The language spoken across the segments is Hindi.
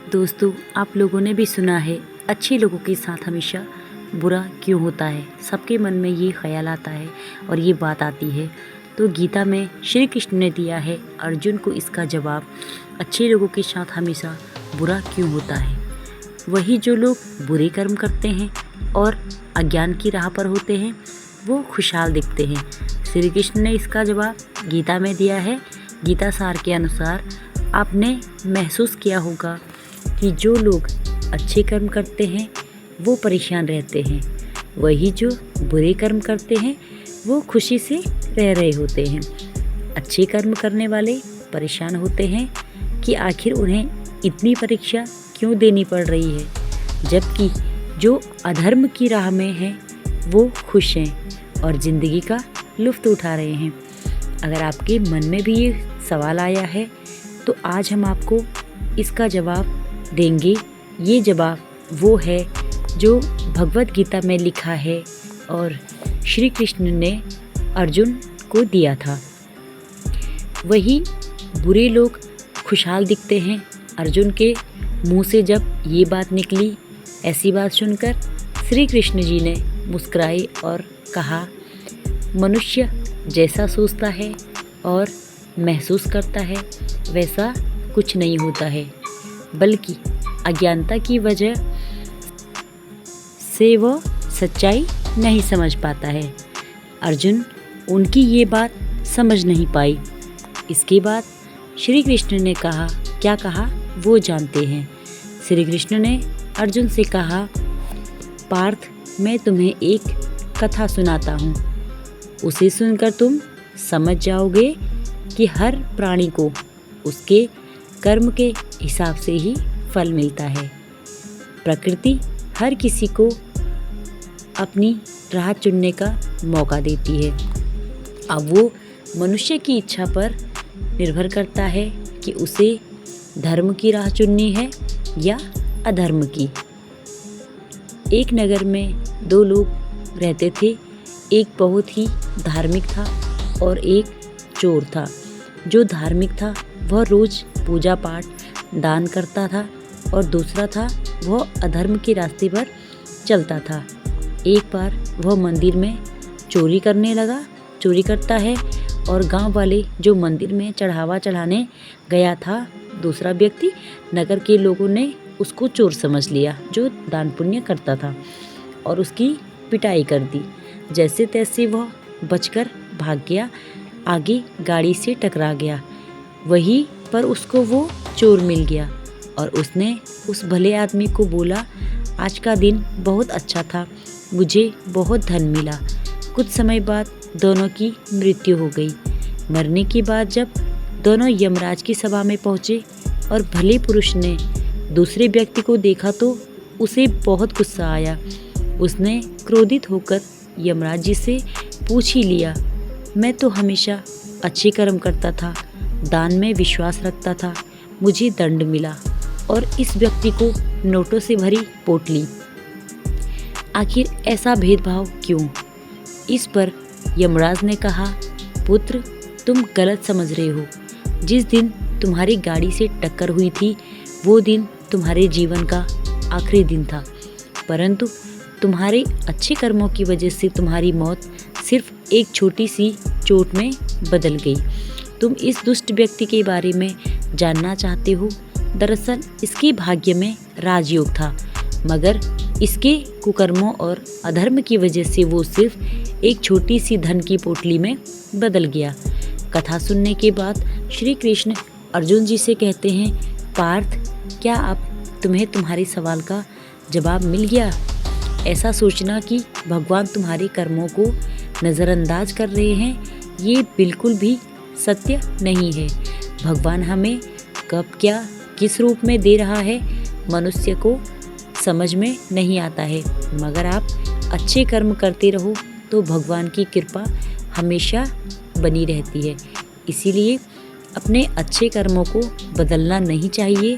दोस्तों, आप लोगों ने भी सुना है अच्छे लोगों के साथ हमेशा बुरा क्यों होता है। सबके मन में ये ख्याल आता है और ये बात आती है। तो गीता में श्री कृष्ण ने दिया है अर्जुन को इसका जवाब, अच्छे लोगों के साथ हमेशा बुरा क्यों होता है। वही जो लोग बुरे कर्म करते हैं और अज्ञान की राह पर होते हैं वो खुशहाल दिखते हैं। श्री कृष्ण ने इसका जवाब गीता में दिया है। गीता सार के अनुसार आपने महसूस किया होगा कि जो लोग अच्छे कर्म करते हैं वो परेशान रहते हैं, वही जो बुरे कर्म करते हैं वो खुशी से रह रहे होते हैं। अच्छे कर्म करने वाले परेशान होते हैं कि आखिर उन्हें इतनी परीक्षा क्यों देनी पड़ रही है, जबकि जो अधर्म की राह में हैं वो खुश हैं और ज़िंदगी का लुत्फ़ उठा रहे हैं। अगर आपके मन में भी ये सवाल आया है तो आज हम आपको इसका जवाब देंगे। ये जवाब वो है जो भगवत गीता में लिखा है और श्री कृष्ण ने अर्जुन को दिया था। वही बुरे लोग खुशहाल दिखते हैं। अर्जुन के मुंह से जब ये बात निकली, ऐसी बात सुनकर श्री कृष्ण जी ने मुस्कुराए और कहा, मनुष्य जैसा सोचता है और महसूस करता है वैसा कुछ नहीं होता है, बल्कि अज्ञानता की वजह से वह सच्चाई नहीं समझ पाता है। अर्जुन उनकी ये बात समझ नहीं पाई। इसके बाद श्री कृष्ण ने कहा, क्या कहा वो जानते हैं। श्री कृष्ण ने अर्जुन से कहा, पार्थ, मैं तुम्हें एक कथा सुनाता हूँ। उसे सुनकर तुम समझ जाओगे कि हर प्राणी को उसके कर्म के हिसाब से ही फल मिलता है। प्रकृति हर किसी को अपनी राह चुनने का मौका देती है। अब वो मनुष्य की इच्छा पर निर्भर करता है कि उसे धर्म की राह चुननी है या अधर्म की। एक नगर में दो लोग रहते थे। एक बहुत ही धार्मिक था और एक चोर था। जो धार्मिक था वह रोज़ पूजा पाठ दान करता था और दूसरा था वह अधर्म के रास्ते पर चलता था। एक बार वह मंदिर में चोरी करता है और गांव वाले जो मंदिर में चढ़ावा चढ़ाने गया था, दूसरा व्यक्ति, नगर के लोगों ने उसको चोर समझ लिया जो दान पुण्य करता था और उसकी पिटाई कर दी। जैसे तैसे वह बचकर भाग गया, आगे गाड़ी से टकरा गया। वहीं पर उसको वो चोर मिल गया और उसने उस भले आदमी को बोला, आज का दिन बहुत अच्छा था, मुझे बहुत धन मिला। कुछ समय बाद दोनों की मृत्यु हो गई। मरने के बाद जब दोनों यमराज की सभा में पहुँचे और भले पुरुष ने दूसरे व्यक्ति को देखा तो उसे बहुत गुस्सा आया। उसने क्रोधित होकर यमराज जी से पूछ ही लिया, मैं तो हमेशा अच्छे कर्म करता था, दान में विश्वास रखता था, मुझे दंड मिला और इस व्यक्ति को नोटों से भरी पोटली। आखिर ऐसा भेदभाव क्यों? इस पर यमराज ने कहा, पुत्र, तुम गलत समझ रहे हो। जिस दिन तुम्हारी गाड़ी से टक्कर हुई थी वो दिन तुम्हारे जीवन का आखिरी दिन था, परंतु तुम्हारे अच्छे कर्मों की वजह से तुम्हारी मौत सिर्फ एक छोटी सी चोट में बदल गई। तुम इस दुष्ट व्यक्ति के बारे में जानना चाहते हो। दरअसल इसके भाग्य में राजयोग था, मगर इसके कुकर्मों और अधर्म की वजह से वो सिर्फ एक छोटी सी धन की पोटली में बदल गया। कथा सुनने के बाद श्री कृष्ण अर्जुन जी से कहते हैं, पार्थ, क्या अब तुम्हें तुम्हारे सवाल का जवाब मिल गया? ऐसा सोचना कि भगवान तुम्हारे कर्मों को नज़रअंदाज कर रहे हैं, ये बिल्कुल भी सत्य नहीं है। भगवान हमें कब क्या किस रूप में दे रहा है मनुष्य को समझ में नहीं आता है, मगर आप अच्छे कर्म करते रहो तो भगवान की कृपा हमेशा बनी रहती है। इसीलिए अपने अच्छे कर्मों को बदलना नहीं चाहिए,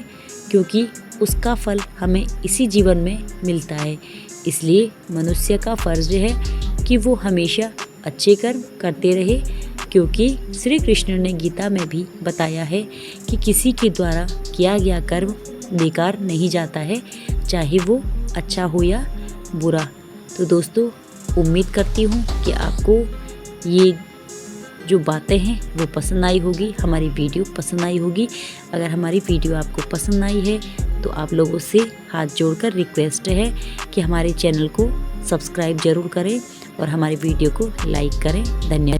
क्योंकि उसका फल हमें इसी जीवन में मिलता है। इसलिए मनुष्य का फर्ज है कि वो हमेशा अच्छे कर्म करते रहे, क्योंकि श्री कृष्ण ने गीता में भी बताया है कि किसी के द्वारा किया गया कर्म बेकार नहीं जाता है, चाहे वो अच्छा हो या बुरा। तो दोस्तों, उम्मीद करती हूँ कि आपको ये जो बातें हैं वो पसंद आई होगी, हमारी वीडियो पसंद आई होगी। अगर हमारी वीडियो आपको पसंद आई है तो आप लोगों से हाथ जोड़कर रिक्वेस्ट है कि हमारे चैनल को सब्सक्राइब ज़रूर करें और हमारी वीडियो को लाइक करें। धन्यवाद।